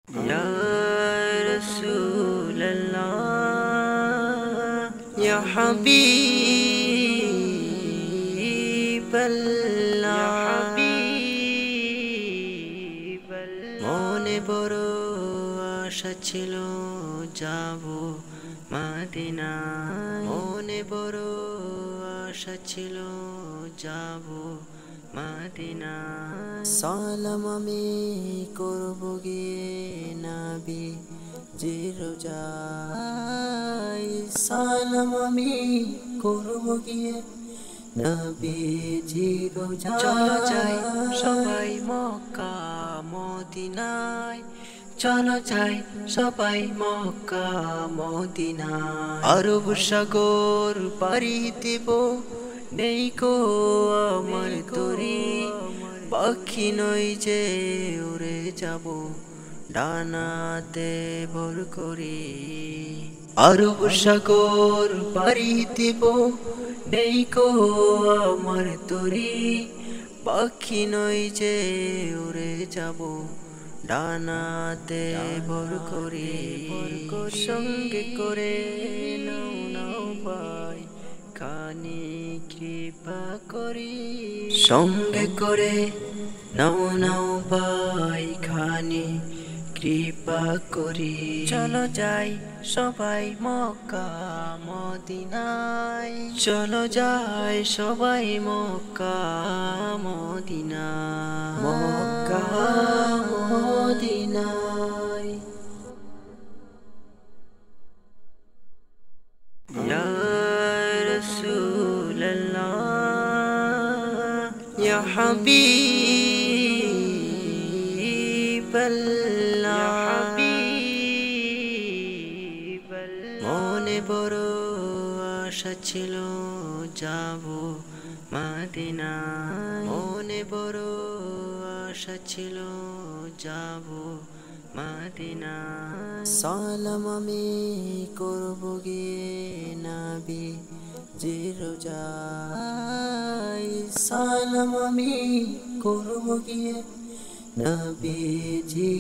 या रसूल अल्लाह या हबीब अल्लाह মনে বড় আশা ছিল যাব মদিনায় মনে বড় আশা ছিল যাব মদিনায় সালাম আমি করব গিয়ে নবী জি রোজায় সালাম আমি করব গিয়ে নবী জি রোজায় চলো যাই সবাই মক্কা মদিনায় চলো যাই সবাই মক্কা মদিনায় আরব সাগর পাড়ি দেব নেই কো আমার তরি পাখি নই যে উড়ে যাব ডানাতে ভর করি আরব সাগর পাড়ি দেব নেই কো আমার তরি পাখি নই যে উড়ে যাব ডানাতে ভর করি সঙ্গে করে নাও নাও ভাই খানি কৃপা করি সঙ্গে করে নাও নাও ভাই খানি কৃপা করি চলো যাই সবাই মক্কা মদিনায় চলো যাই সবাই মক্কা মদিনায় মক্কা মদিনায় ইয়া রাসূল আল্লাহ ইয়া হাবিব আল্লাহ মনে বড় আশা ছিল যাব মদিনায় মনে বড় আশা ছিল যাব মদিনায় সালাম আমি করব গিয়ে নবী জি রোজায় সালাম আমি করব গিয়ে নবী জি